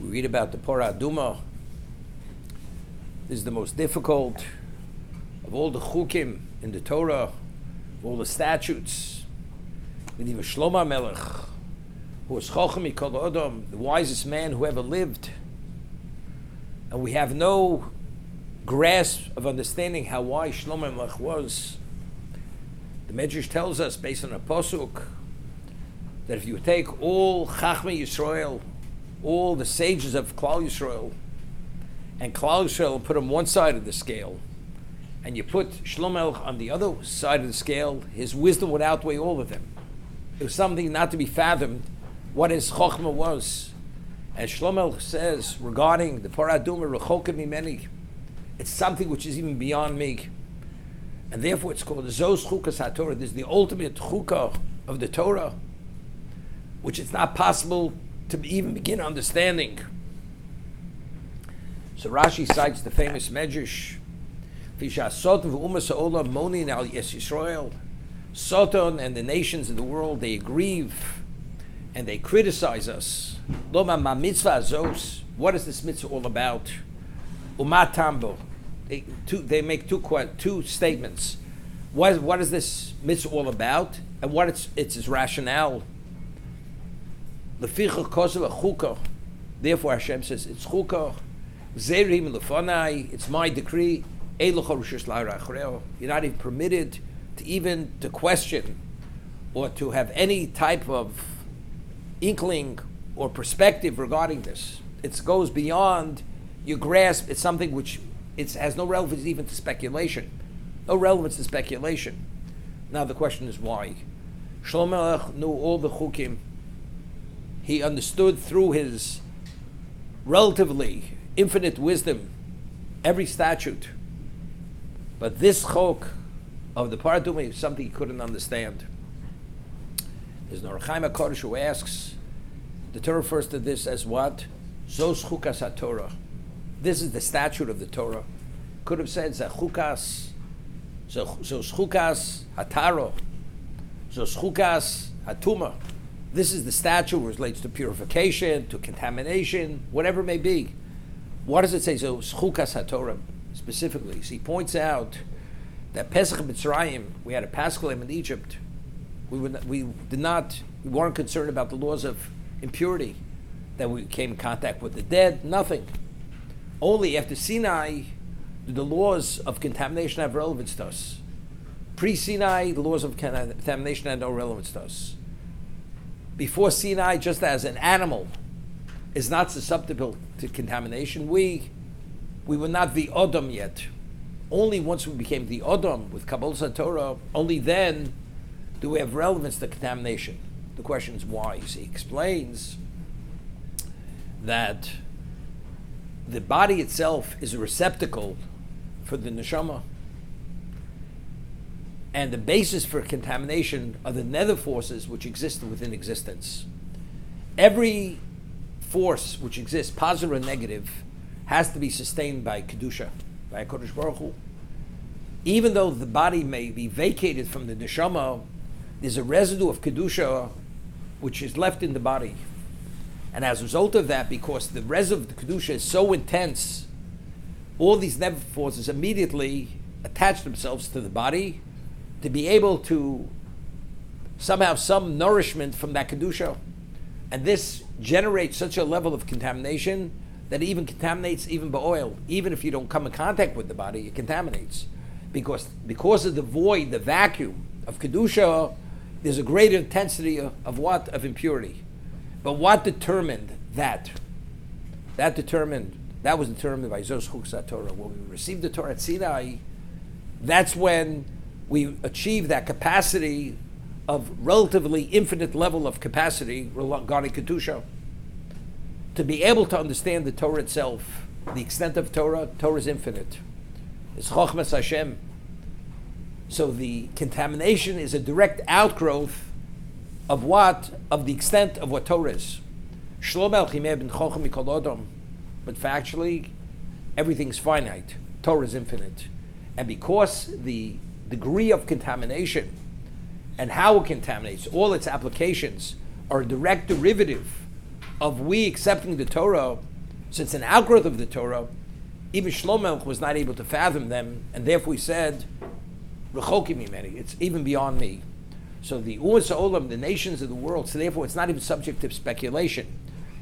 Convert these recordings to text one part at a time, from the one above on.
We read about the Porah Aduma. This is the most difficult of all the chukim in the Torah, of all the statutes. And even Shlomo Melech, who was Chacham Mikol Adam, the wisest man who ever lived. And we have no grasp of understanding how wise Shlomo Melech was. The Medrash tells us, based on a pasuk, that if you take all Chachmei Yisrael, all the sages of Klal Yisrael, and Klal Yisrael put on one side of the scale, and you put Shlomo Melech on the other side of the scale, his wisdom would outweigh all of them. It was something not to be fathomed what his Chochmah was. And Shlomo Melech says regarding the Porah Aduma, Rechoka Mimeni, it's something which is even beyond me. And therefore it's called the Zos Chukas HaTorah. This is the ultimate chukah of the Torah, which it's not possible to even begin understanding. So Rashi cites the famous Medrash, Satan and the nations of the world, they grieve and they criticize us. What is this mitzvah all about? Umatambo. They make two statements. What is this mitzvah all about, and what its rationale? Therefore Hashem says it's chukah. It's my decree. You're not even permitted to question or to have any type of inkling or perspective regarding this. It goes beyond your grasp. It's something which has no relevance even to speculation. No relevance to speculation. Now the question is why? Shlomo Melech knew all the chukim. He understood through his relatively infinite wisdom every statute. But this chok of the Porah Aduma is something he couldn't understand. There's an Ohr HaChaim HaKadosh who asks, the Torah refers to this as what? Zos chukas HaTorah. This is the statute of the Torah. Could have said Zachukas, Zos chukas HaTaro, Zos chukas HaTuma. This is the statute which relates to purification, to contamination, whatever it may be. What does it say? Zos chukas HaTorah specifically. So he points out that Pesach Mitzrayim, we had a Paschal in Egypt. We weren't concerned about the laws of impurity, that we came in contact with the dead, nothing. Only after Sinai did the laws of contamination have relevance to us. Pre-Sinai, the laws of contamination had no relevance to us. Before Sinai, just as an animal is not susceptible to contamination, we were not the Adam yet. Only once we became the Adam with Kabbalas Torah, only then do we have relevance to contamination. The question is why. So he explains that the body itself is a receptacle for the neshama, and the basis for contamination are the nether forces which exist within existence. Every force which exists, positive or negative, has to be sustained by Kedusha, by HaKadosh Baruch Hu. Even though the body may be vacated from the neshama, there's a residue of Kedusha which is left in the body. And as a result of that, because the residue of the Kedusha is so intense, all these nether forces immediately attach themselves to the body to be able to somehow some nourishment from that Kedusha. And this generates such a level of contamination that it even contaminates even by oil. Even if you don't come in contact with the body, it contaminates. Because of the void, the vacuum of Kedusha, there's a greater intensity of what? Of impurity. But what determined that? That was determined by Zos Chukas HaTorah. When we received the Torah at Sinai, that's when we achieved that capacity of relatively infinite level of capacity regarding Kedusha. To be able to understand the Torah itself, the extent of Torah is infinite. It's Chochmas Hashem. So the contamination is a direct outgrowth of what? Of the extent of what Torah is. Shlomo Melech may have been Chacham Mikol Adam, but factually, everything's finite. Torah is infinite. And because the degree of contamination and how it contaminates, all its applications are a direct derivative of we accepting the Torah, since an outgrowth of the Torah, even Shlomo was not able to fathom them, and therefore he said, Rechoki mimeni, it's even beyond me. So the Umas Olam, the nations of the world, so therefore it's not even subject to speculation.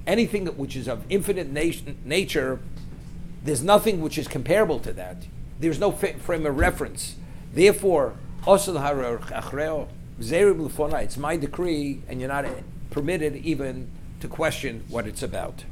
Anything which is of infinite nature, there's nothing which is comparable to that. There's no frame of reference. Therefore, it's my decree, and you're not permitted even to question what it's about.